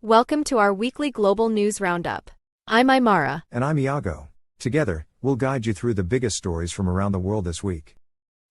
Welcome to our weekly global news roundup. I'm Aimara. And I'm Iago. Together, we'll guide you through the biggest stories from around the world this week.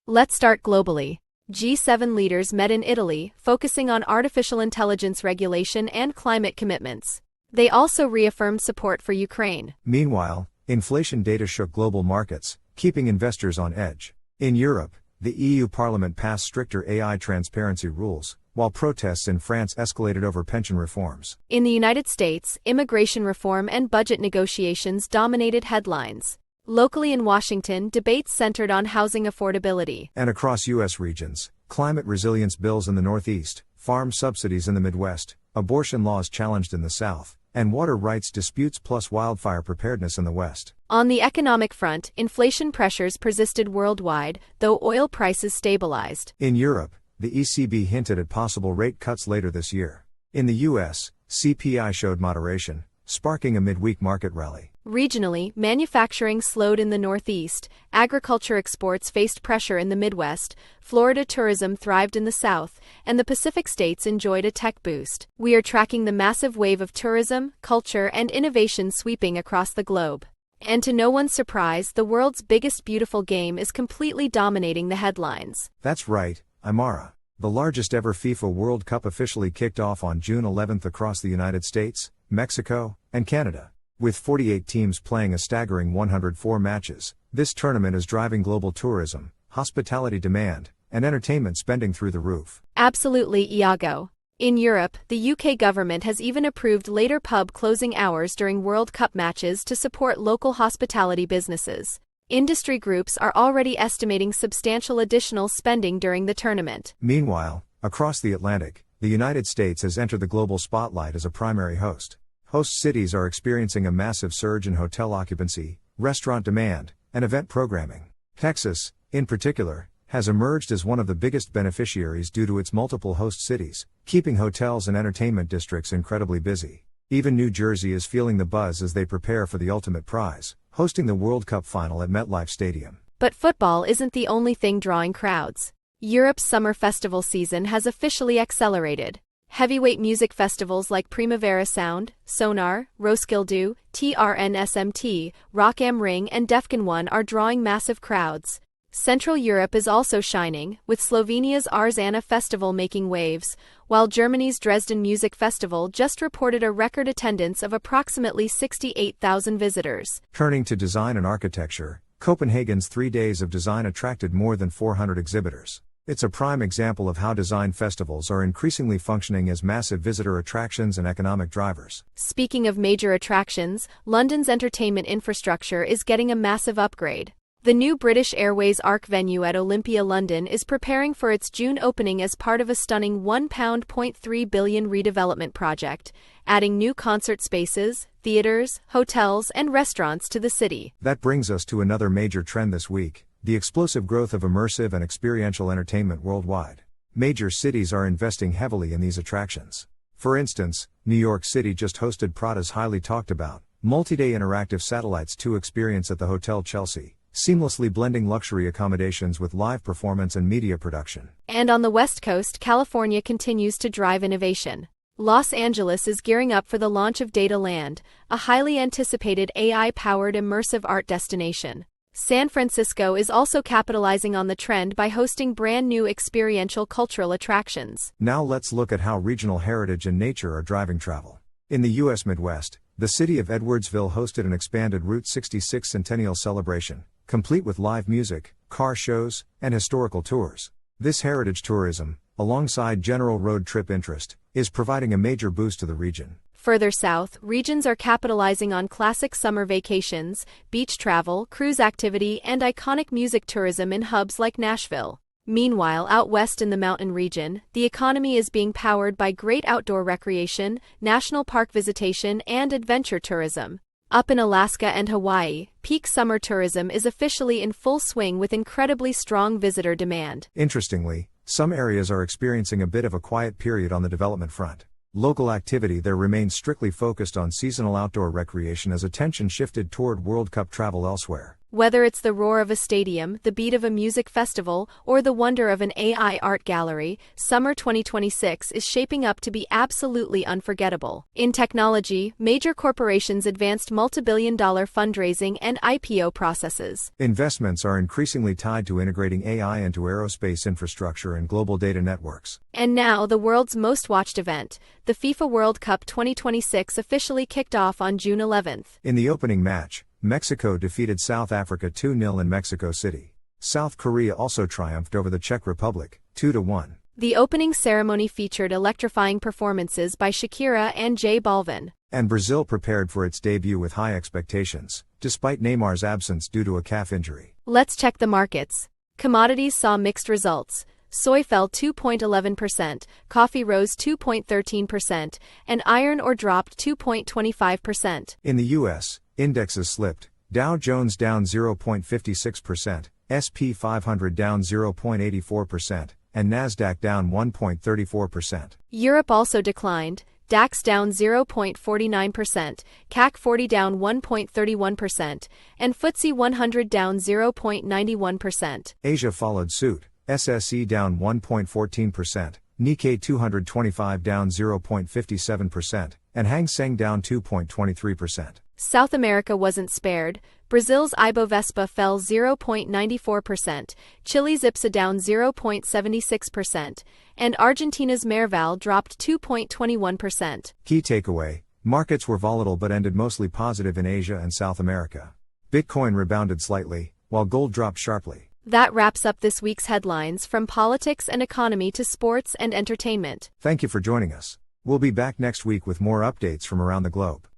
Let's start globally. G7 leaders met in Italy, focusing on artificial intelligence regulation and climate commitments. They also reaffirmed support for Ukraine. Meanwhile, inflation data shook global markets, keeping investors on edge. In Europe, the EU Parliament passed stricter AI transparency rules, while protests in France escalated over pension reforms. In the United States, immigration reform and budget negotiations dominated headlines. Locally in Washington, debates centered on housing affordability. And across U.S. regions, climate resilience bills in the Northeast, farm subsidies in the Midwest, abortion laws challenged in the South, and water rights disputes plus wildfire preparedness in the West. On the economic front, inflation pressures persisted worldwide, though oil prices stabilized. In Europe, the ECB hinted at possible rate cuts later this year. In the U.S., CPI showed moderation, sparking a midweek market rally. Regionally, manufacturing slowed in the Northeast, agriculture exports faced pressure in the Midwest, Florida tourism thrived in the South, and the Pacific states enjoyed a tech boost. We are tracking the massive wave of tourism, culture, and innovation sweeping across the globe. And to no one's surprise, the world's biggest beautiful game is completely dominating the headlines. That's right, Aimara. The largest ever FIFA World Cup officially kicked off on June 11 across the United States, Mexico, and Canada. With 48 teams playing a staggering 104 matches, this tournament is driving global tourism, hospitality demand, and entertainment spending through the roof. Absolutely, Iago. In Europe, the UK government has even approved later pub closing hours during World Cup matches to support local hospitality businesses. Industry groups are already estimating substantial additional spending during the tournament. Meanwhile, across the Atlantic, the United States has entered the global spotlight as a primary host. Host cities are experiencing a massive surge in hotel occupancy, restaurant demand, and event programming. Texas, in particular, has emerged as one of the biggest beneficiaries due to its multiple host cities, keeping hotels and entertainment districts incredibly busy. Even New Jersey is feeling the buzz as they prepare for the ultimate prize, hosting the World Cup final at MetLife Stadium. But football isn't the only thing drawing crowds. Europe's summer festival season has officially accelerated. Heavyweight music festivals like Primavera Sound, Sonar, Roskilde, TRNSMT, Rock am Ring, and Defcon 1 are drawing massive crowds. Central Europe is also shining, with Slovenia's Arzana Festival making waves, while Germany's Dresden Music Festival just reported a record attendance of approximately 68,000 visitors. Turning to design and architecture, Copenhagen's 3 days of design attracted more than 400 exhibitors. It's a prime example of how design festivals are increasingly functioning as massive visitor attractions and economic drivers. Speaking of major attractions, London's entertainment infrastructure is getting a massive upgrade. The new British Airways Arc venue at Olympia London is preparing for its June opening as part of a stunning £1.3 billion redevelopment project, adding new concert spaces, theaters, hotels, and restaurants to the city. That brings us to another major trend this week: the explosive growth of immersive and experiential entertainment worldwide. Major cities are investing heavily in these attractions. For instance, New York City just hosted Prada's highly talked about multi-day interactive Satellites 2 experience at the Hotel Chelsea, seamlessly blending luxury accommodations with live performance and media production. And on the West Coast, California continues to drive innovation. Los Angeles is gearing up for the launch of Data Land, a highly anticipated AI-powered immersive art destination. San Francisco is also capitalizing on the trend by hosting brand new experiential cultural attractions. Now let's look at how regional heritage and nature are driving travel. In the U.S. Midwest, the city of Edwardsville hosted an expanded Route 66 Centennial celebration, complete with live music, car shows, and historical tours. This heritage tourism, alongside general road trip interest, is providing a major boost to the region. Further south, regions are capitalizing on classic summer vacations, beach travel, cruise activity, and iconic music tourism in hubs like Nashville. Meanwhile, out west in the mountain region, the economy is being powered by great outdoor recreation, national park visitation, and adventure tourism. Up in Alaska and Hawaii, peak summer tourism is officially in full swing with incredibly strong visitor demand. Interestingly, some areas are experiencing a bit of a quiet period on the development front. Local activity there remains strictly focused on seasonal outdoor recreation as attention shifted toward World Cup travel elsewhere. Whether it's the roar of a stadium, the beat of a music festival, or the wonder of an AI art gallery, summer 2026 is shaping up to be absolutely unforgettable. In technology, major corporations advanced multi-billion-dollar fundraising and IPO processes. Investments are increasingly tied to integrating AI into aerospace infrastructure and global data networks. And now, the world's most watched event, the FIFA World Cup 2026 officially kicked off on June 11th. In the opening match, Mexico defeated South Africa 2-0 in Mexico City. South Korea also triumphed over the Czech Republic, 2-1. The opening ceremony featured electrifying performances by Shakira and J Balvin. And Brazil prepared for its debut with high expectations, despite Neymar's absence due to a calf injury. Let's check the markets. Commodities saw mixed results. Soy fell 2.11%, coffee rose 2.13%, and iron ore dropped 2.25%. In the U.S., indexes slipped, Dow Jones down 0.56%, S&P 500 down 0.84%, and Nasdaq down 1.34%. Europe also declined, DAX down 0.49%, CAC 40 down 1.31%, and FTSE 100 down 0.91%. Asia followed suit, SSE down 1.14%, Nikkei 225 down 0.57%, and Hang Seng down 2.23%. South America wasn't spared. Brazil's Ibovespa fell 0.94%, Chile's IPSA down 0.76%, and Argentina's Merval dropped 2.21%. Key takeaway: markets were volatile but ended mostly positive in Asia and South America. Bitcoin rebounded slightly, while gold dropped sharply. That wraps up this week's headlines, from politics and economy to sports and entertainment. Thank you for joining us. We'll be back next week with more updates from around the globe.